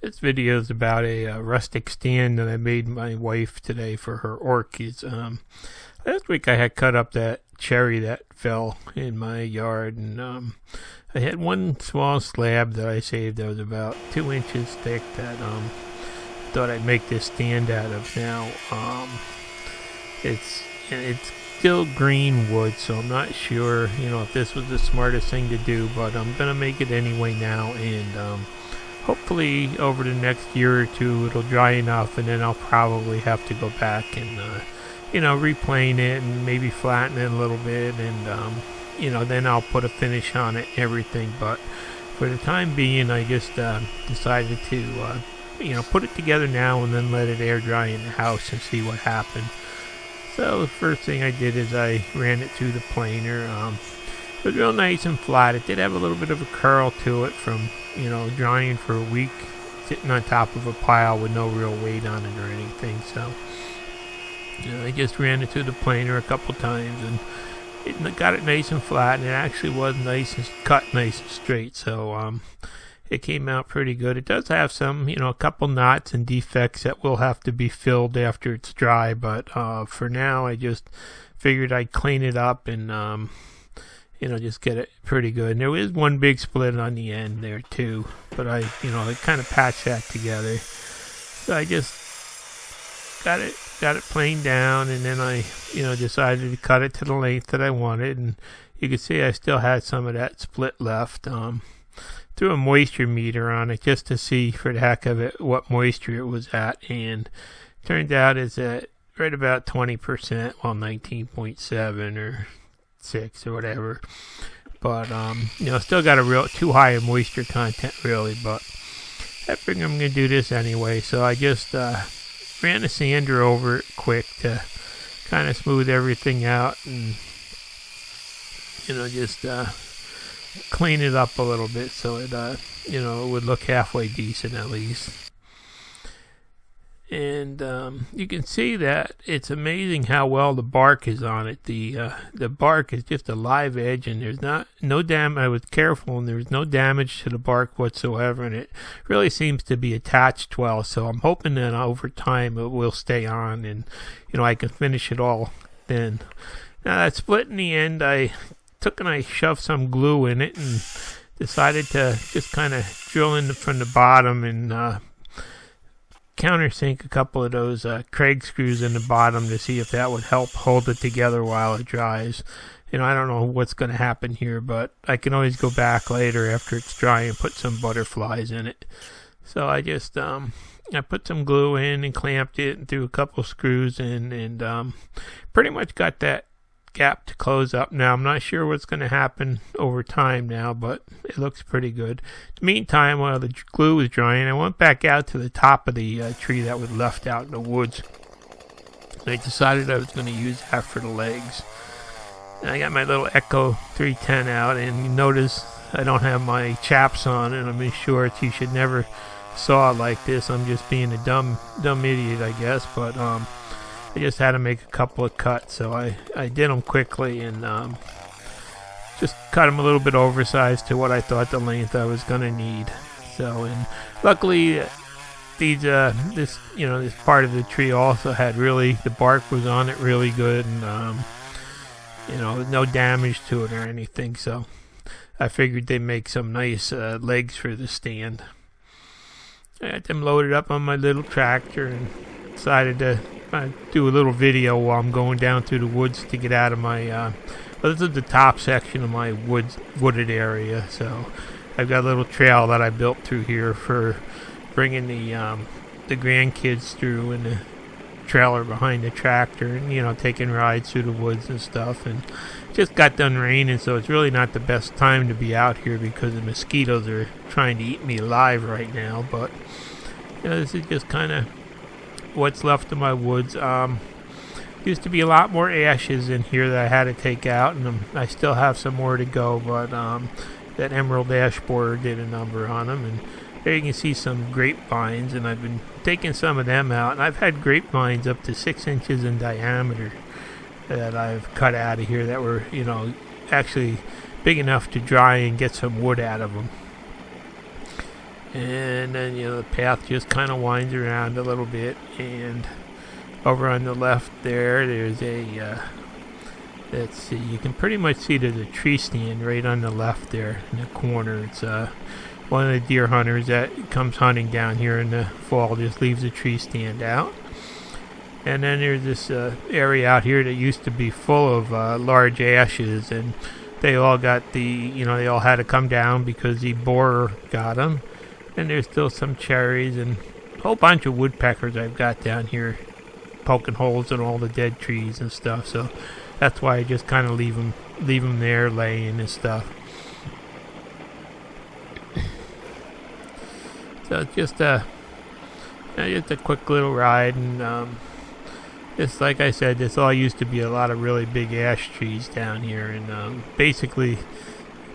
This video is about a rustic stand that I made my wife today for her orchids. Last week I had cut up that cherry that fell in my yard, and I had one small slab that I saved that was about 2 inches thick that thought I'd make this stand out of. Now it's still green wood, so I'm not sure if this was the smartest thing to do, but I'm gonna make it anyway now, and hopefully over the next year or two it'll dry enough, and then I'll probably have to go back and replane it and maybe flatten it a little bit, and then I'll put a finish on it and everything. But for the time being, I just decided to put it together now and then let it air dry in the house and see what happened. So the first thing I did is I ran it through the planer. It was real nice and flat. It did have a little bit of a curl to it from drying for a week, sitting on top of a pile with no real weight on it or anything. So I just ran it through the planer a couple times, and it got it nice and flat, and it actually was nice and cut nice and straight. So it came out pretty good. It does have some, a couple knots and defects that will have to be filled after it's dry, but for now I just figured I'd clean it up and just get it pretty good. And there is one big split on the end there too, but I kind of patched that together. So I just got it planed down, and then I decided to cut it to the length that I wanted, and you can see I still had some of that split left. Threw a moisture meter on it just to see, for the heck of it, what moisture it was at, and turned out it's at right about 20%, well 19.7 or 6 or whatever, but still got a real too high a moisture content really. But I figure I'm gonna do this anyway, so I just ran a sander over it quick to kind of smooth everything out, and just clean it up a little bit so it it would look halfway decent at least. And you can see that it's amazing how well the bark is on it. The bark is just a live edge, and there's no damage. I was careful, and there's no damage to the bark whatsoever, and it really seems to be attached well. So I'm hoping that over time it will stay on, and I can finish it all then. Now that split in the end, I took and I shoved some glue in it and decided to just kind of drill in from the bottom and countersink a couple of those Craig screws in the bottom to see if that would help hold it together while it dries. I don't know what's going to happen here, but I can always go back later after it's dry and put some butterflies in it. So I just I put some glue in and clamped it and threw a couple screws in, and pretty much got that gap to close up. Now I'm not sure what's going to happen over time now, but it looks pretty good. In the meantime, while the glue was drying, I went back out to the top of the tree that was left out in the woods. I decided I was going to use that for the legs. And I got my little Echo 310 out, and you notice I don't have my chaps on, and I'm in shorts. You should never saw it like this. I'm just being a dumb idiot, I guess, but I just had to make a couple of cuts, so I did them quickly, and just cut them a little bit oversized to what I thought the length I was going to need. So, and luckily this part of the tree also had the bark was on it really good, and no damage to it or anything, so I figured they'd make some nice legs for the stand. I had them loaded up on my little tractor and decided to do a little video while I'm going down through the woods to get out of my this is the top section of my wooded area. So I've got a little trail that I built through here for bringing the grandkids through in the trailer behind the tractor, and taking rides through the woods and stuff. And just got done raining, so it's really not the best time to be out here because the mosquitoes are trying to eat me alive right now. But this is just kind of what's left of my woods. Used to be a lot more ashes in here that I had to take out, and I still have some more to go, but that emerald ash borer did a number on them. And there you can see some grapevines, and I've been taking some of them out, and I've had grapevines up to 6 inches in diameter that I've cut out of here that were actually big enough to dry and get some wood out of them. And then, the path just kind of winds around a little bit. And over on the left there's a, let's see, you can pretty much see there's a tree stand right on the left there in the corner. It's one of the deer hunters that comes hunting down here in the fall just leaves a tree stand out. And then there's this area out here that used to be full of large ashes, and they all got they all had to come down because the borer got them. And there's still some cherries and a whole bunch of woodpeckers I've got down here poking holes in all the dead trees and stuff. So that's why I just kind of leave them there laying and stuff. So it's just a quick little ride, and just like I said, this all used to be a lot of really big ash trees down here, and basically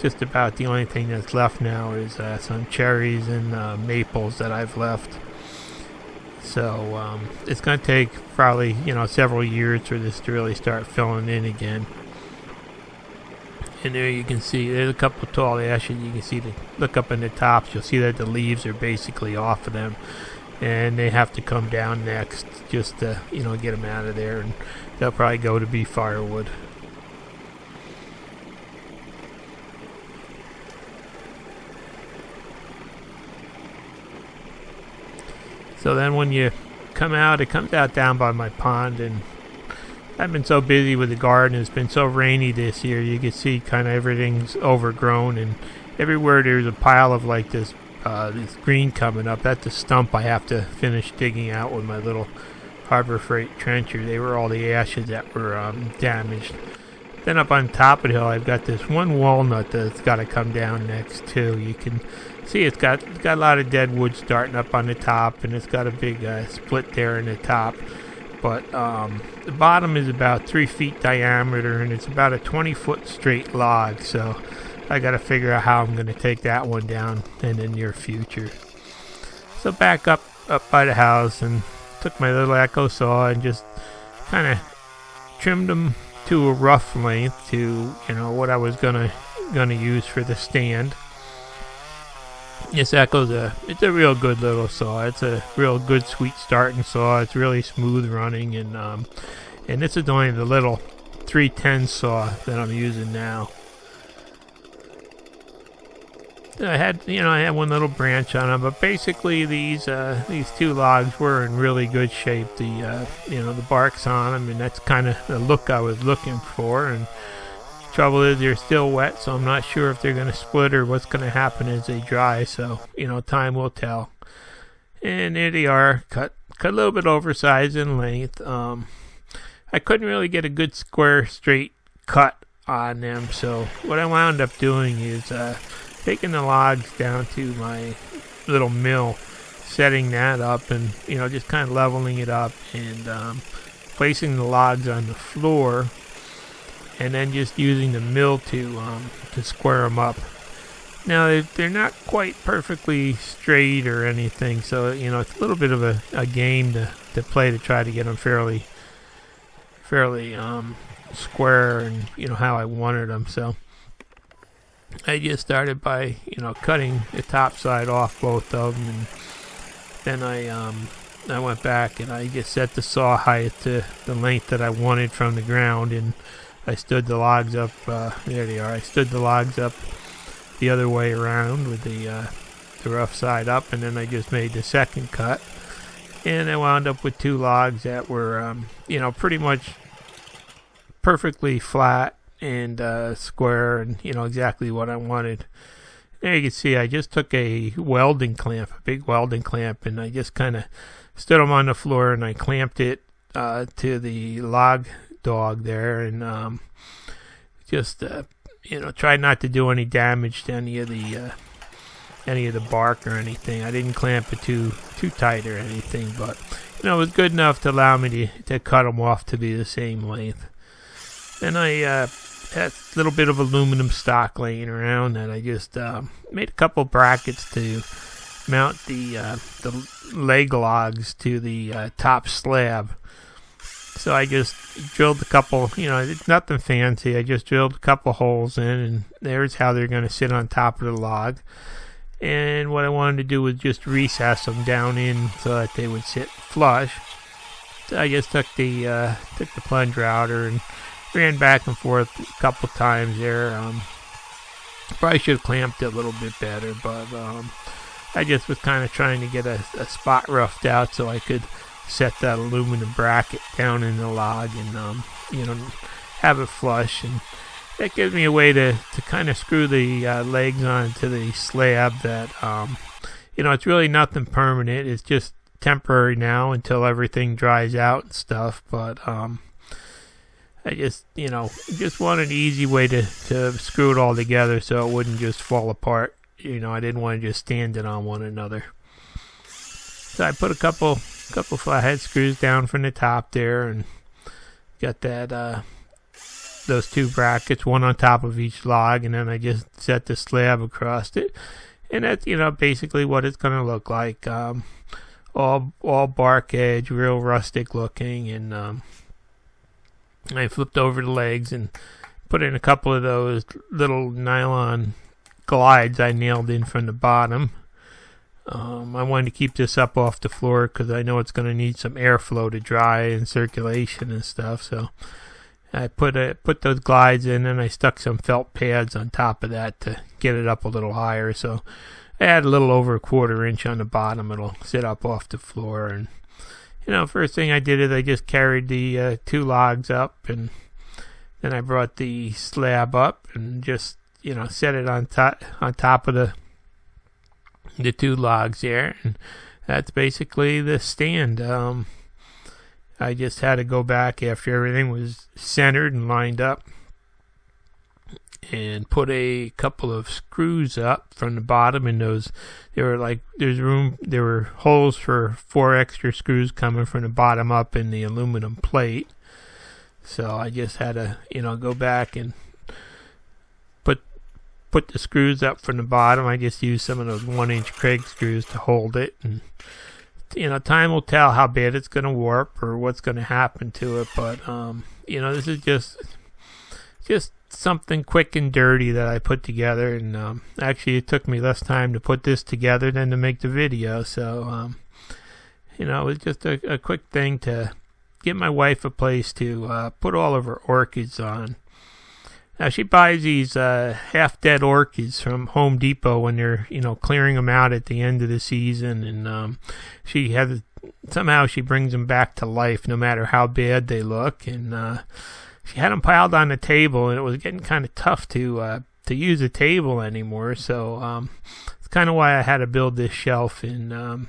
just about the only thing that's left now is some cherries and maples that I've left. So it's going to take probably several years for this to really start filling in again. And there you can see there's a couple of tall ashes. You can see look up in the tops. You'll see that the leaves are basically off of them, and they have to come down next just to get them out of there, and they'll probably go to be firewood. So then when you come out, it comes out down by my pond, and I've been so busy with the garden. It's been so rainy this year. You can see kind of everything's overgrown, and everywhere there's a pile of like this green coming up. That's a stump I have to finish digging out with my little Harbor Freight trencher. They were all the ashes that were damaged. Then up on top of the hill, I've got this one walnut that's got to come down next too. You can see it's got a lot of dead wood starting up on the top, and it's got a big split there in the top. But the bottom is about 3 feet diameter, and it's about a 20-foot straight log. So I got to figure out how I'm going to take that one down in the near future. So back up by the house, and took my little Echo saw and just kind of trimmed them to a rough length to what I was gonna use for the stand. This Echo's it's a real good little saw. It's a real good sweet starting saw. It's really smooth running, and this is only the little 310 saw that I'm using now. I had one little branch on them, but basically these two logs were in really good shape. The bark's on them, and that's kind of the look I was looking for. And the trouble is they're still wet, so I'm not sure if they're going to split or what's going to happen as they dry. So time will tell. And there they are, cut a little bit oversized in length. I couldn't really get a good square straight cut on them, so what I wound up doing is taking the logs down to my little mill, setting that up, and just kind of leveling it up, and placing the logs on the floor, and then just using the mill to square them up. Now they're not quite perfectly straight or anything, so it's a little bit of a game to play to try to get them fairly square and how I wanted them. So I just started by cutting the top side off both of them, and then I went back and I just set the saw height to the length that I wanted from the ground, and I stood the logs up. There they are. I stood the logs up the other way around with the rough side up, and then I just made the second cut, and I wound up with two logs that were pretty much perfectly flat and square, and exactly what I wanted. There you can see I just took a welding clamp, a big welding clamp, and I just kind of stood them on the floor, and I clamped it to the log dog there, and just tried not to do any damage to any of the bark or anything. I didn't clamp it too tight or anything, but it was good enough to allow me to cut them off to be the same length. Then I had a little bit of aluminum stock laying around, and I just made a couple brackets to mount the leg logs to the top slab. So I just drilled a couple, it's nothing fancy. I just drilled a couple holes in, and there's how they're going to sit on top of the log. and what I wanted to do was just recess them down in so that they would sit flush. So I just took the plunger outer and ran back and forth a couple times there. Probably should have clamped it a little bit better, but I just was kind of trying to get a spot roughed out so I could set that aluminum bracket down in the log and have it flush, and that gives me a way to kind of screw the legs onto the slab that it's really nothing permanent. It's just temporary now until everything dries out and stuff, but I just wanted an easy way to screw it all together so it wouldn't just fall apart. I didn't want to just stand it on one another. So I put a couple flathead screws down from the top there and got that those two brackets, one on top of each log, and then I just set the slab across it. And that's basically what it's going to look like. All bark edge, real rustic looking, and I flipped over the legs and put in a couple of those little nylon glides I nailed in from the bottom. I wanted to keep this up off the floor because I know it's going to need some airflow to dry and circulation and stuff. So I put those glides in, and I stuck some felt pads on top of that to get it up a little higher. So I had a little over a 1/4 inch on the bottom. It'll sit up off the floor. And first thing I did is I just carried the 2 logs up, and then I brought the slab up and just set it on top of the 2 logs there, and that's basically the stand. I just had to go back after everything was centered and lined up and put a couple of screws up from the bottom, and there were holes for 4 extra screws coming from the bottom up in the aluminum plate. So I just had to go back and put the screws up from the bottom. I just used some of those 1-inch Craig screws to hold it, and time will tell how bad it's going to warp or what's going to happen to it. But this is just something quick and dirty that I put together, and actually it took me less time to put this together than to make the video. So it was just a quick thing to get my wife a place to put all of her orchids on. Now she buys these half-dead orchids from Home Depot when they're clearing them out at the end of the season, and somehow she brings them back to life no matter how bad they look. And she had them piled on the table, and it was getting kind of tough to use the table anymore. So it's kind of why I had to build this shelf. And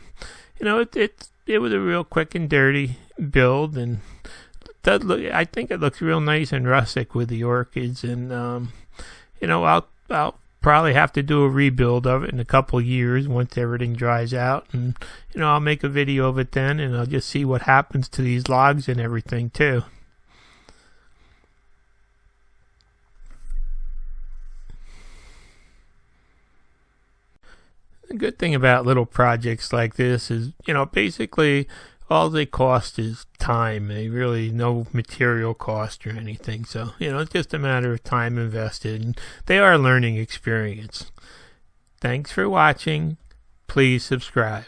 it was a real quick and dirty build, and I think it looks real nice and rustic with the orchids. And I'll probably have to do a rebuild of it in a couple years once everything dries out, and I'll make a video of it then, and I'll just see what happens to these logs and everything too. The good thing about little projects like this is, basically all they cost is time. They really no material cost or anything. So, it's just a matter of time invested, and they are a learning experience. Thanks for watching. Please subscribe.